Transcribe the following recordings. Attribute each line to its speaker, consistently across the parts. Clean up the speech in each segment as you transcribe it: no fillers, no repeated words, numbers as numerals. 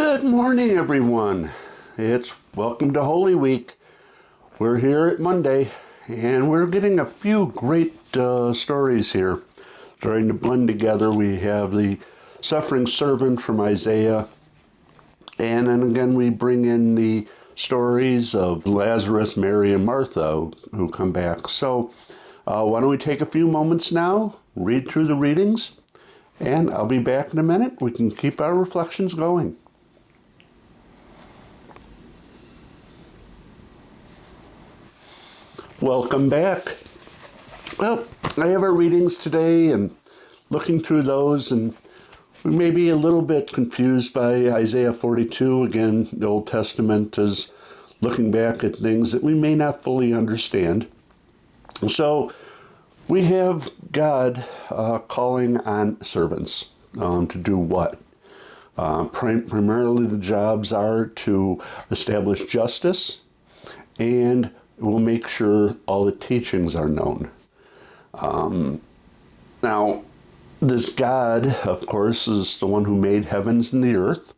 Speaker 1: Good morning, everyone. It's welcome to Holy Week. We're here at Monday, and we're getting a few great stories here starting to blend together. We have the suffering servant from Isaiah, and then again we bring in the stories of Lazarus, Mary, and Martha who come back. So why don't we take a few moments now, read through the readings, and I'll be back in a minute. We can keep our reflections going. Welcome back. Well, I have our readings today and looking through those, and we may be a little bit confused by Isaiah 42. Again, the Old Testament is looking back at things that we may not fully understand. So we have God calling on servants to do what? Primarily the jobs are to establish justice, and we'll make sure all the teachings are known. Now, this God, of course, is the one who made heavens and the earth,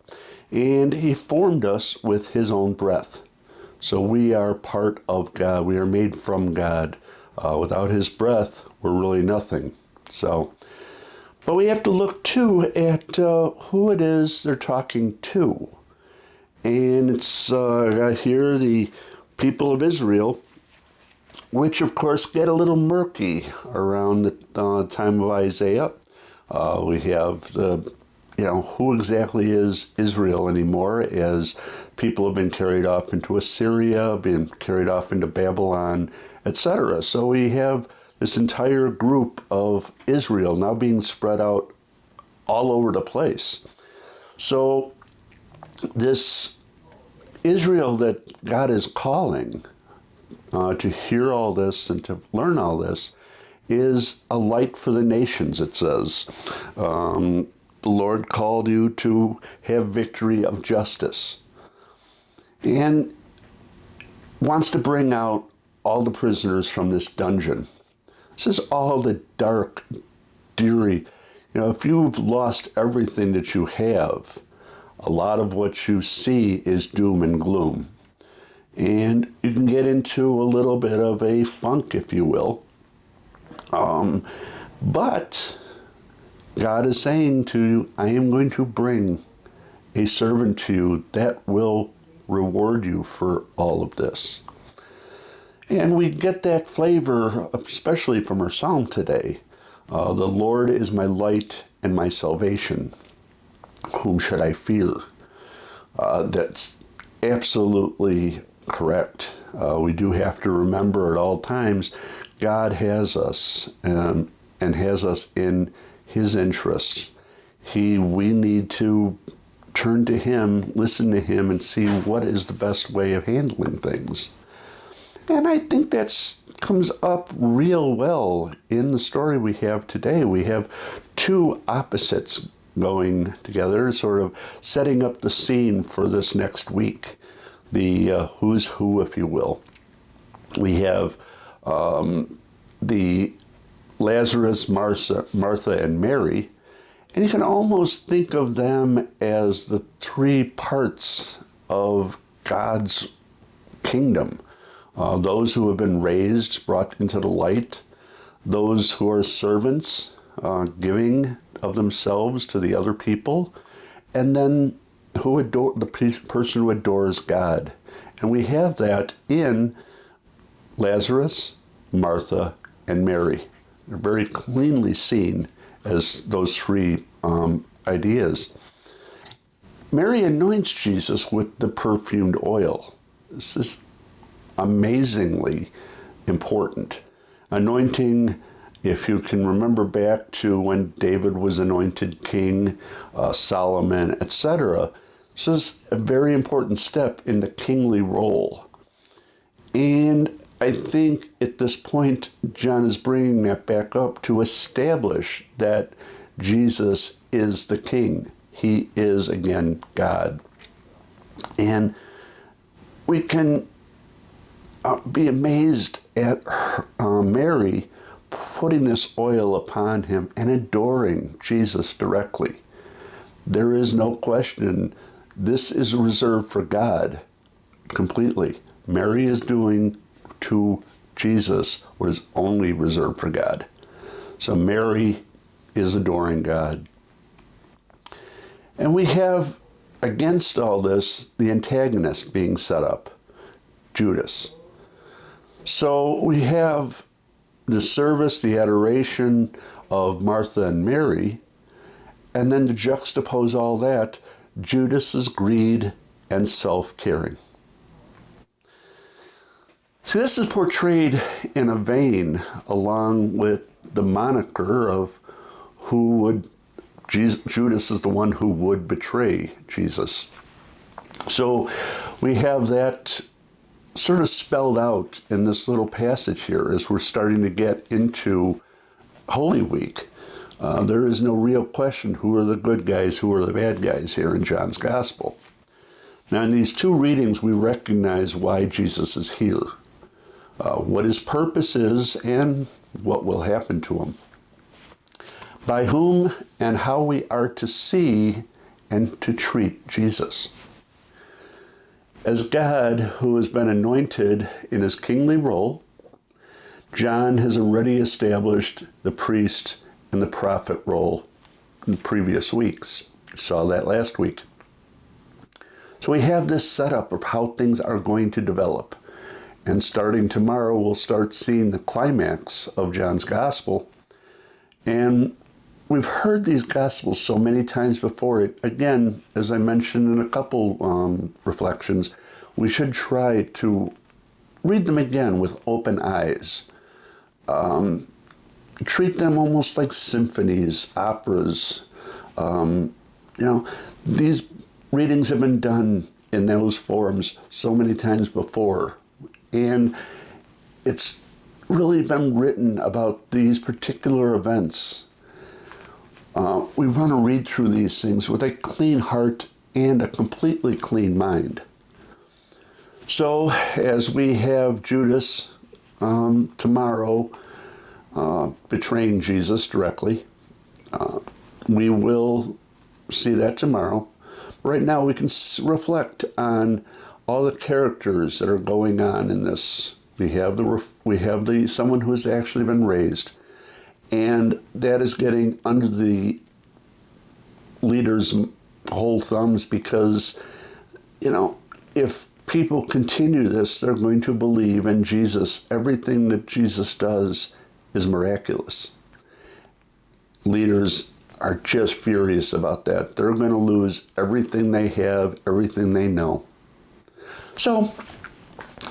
Speaker 1: and he formed us with his own breath. So we are part of God. We are made from God. Without his breath, we're really nothing. But we have to look, too, at who it is they're talking to. And it's here the people of Israel, which of course get a little murky around the time of Isaiah. We have who exactly is Israel anymore, as people have been carried off into Assyria, been carried off into Babylon, etc. So we have this entire group of Israel now being spread out all over the place. So this Israel that God is calling to hear all this and to learn all this is a light for the nations, it says. The Lord called you to have victory of justice, and wants to bring out all the prisoners from this dungeon. This is all the dark, dreary. If you've lost everything that you have, a lot of what you see is doom and gloom. And you can get into a little bit of a funk, if you will. But God is saying to you, I am going to bring a servant to you that will reward you for all of this. And we get that flavor, especially from our psalm today. The Lord is my light and my salvation. Whom should I fear? That's absolutely correct. We do have to remember at all times, God has us and has us in his interests. We need to turn to him, listen to him, and see what is the best way of handling things. And I think that comes up real well in the story we have today. We have two opposites going together, sort of setting up the scene for this next week. The who's who, if you will. We have the Lazarus, Martha, and Mary, and you can almost think of them as the three parts of God's kingdom. Those who have been raised, brought into the light, those who are servants, giving of themselves to the other people, and then the person who adores God. And we have that in Lazarus, Martha, and Mary. They're very cleanly seen as those three ideas. Mary anoints Jesus with the perfumed oil. This is amazingly important. Anointing, if you can remember back to when David was anointed king, Solomon, etc., this is a very important step in the kingly role. And I think at this point, John is bringing that back up to establish that Jesus is the king. He is, again, God. And we can be amazed at Mary putting this oil upon him and adoring Jesus directly. There is no question This is reserved for God completely. Mary is doing to Jesus what is only reserved for God. So Mary is adoring God. And we have, against all this, the antagonist being set up, Judas. So we have the service, the adoration of Martha and Mary, and then to juxtapose all that, Judas's greed and self-caring. See, this is portrayed in a vein along with the moniker of Judas is the one who would betray Jesus. So we have that sort of spelled out in this little passage here as we're starting to get into Holy Week. There is no real question who are the good guys, who are the bad guys here in John's Gospel. Now in these two readings we recognize why Jesus is here, what his purpose is, and what will happen to him. By whom and how we are to see and to treat Jesus. As God, who has been anointed in his kingly role, John has already established the priest and the prophet role in the previous weeks. We saw that last week. So we have this setup of how things are going to develop. And starting tomorrow, we'll start seeing the climax of John's Gospel. And we've heard these Gospels so many times before. Again, as I mentioned in a couple reflections, we should try to read them again with open eyes. Treat them almost like symphonies, operas. These readings have been done in those forms so many times before. And it's really been written about these particular events. We want to read through these things with a clean heart and a completely clean mind. So as we have Judas tomorrow betraying Jesus directly, we will see that tomorrow. Right now we can reflect on all the characters that are going on in this. We have someone who has actually been raised, and that is getting under the leaders' whole thumbs because, if people continue this, they're going to believe in Jesus. Everything that Jesus does is miraculous. Leaders are just furious about that. They're going to lose everything they have, everything they know. So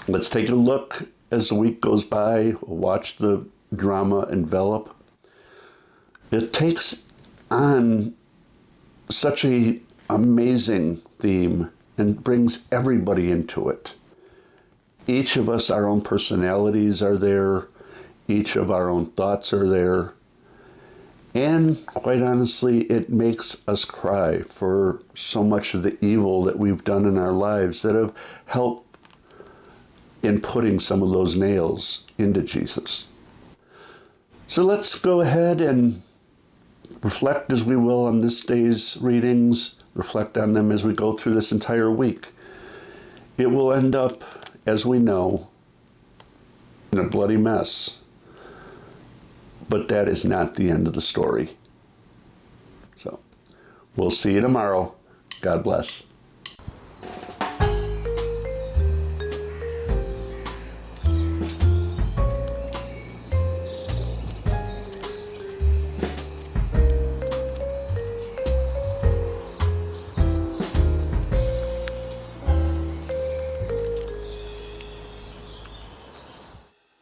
Speaker 1: let's take a look as the week goes by. We'll watch the drama envelop. It takes on such an amazing theme and brings everybody into it. Each of us, our own personalities are there. Each of our own thoughts are there. And quite honestly, it makes us cry for so much of the evil that we've done in our lives that have helped in putting some of those nails into Jesus. So let's go ahead and reflect as we will on this day's readings, reflect on them as we go through this entire week. It will end up, as we know, in a bloody mess. But that is not the end of the story. So, we'll see you tomorrow. God bless.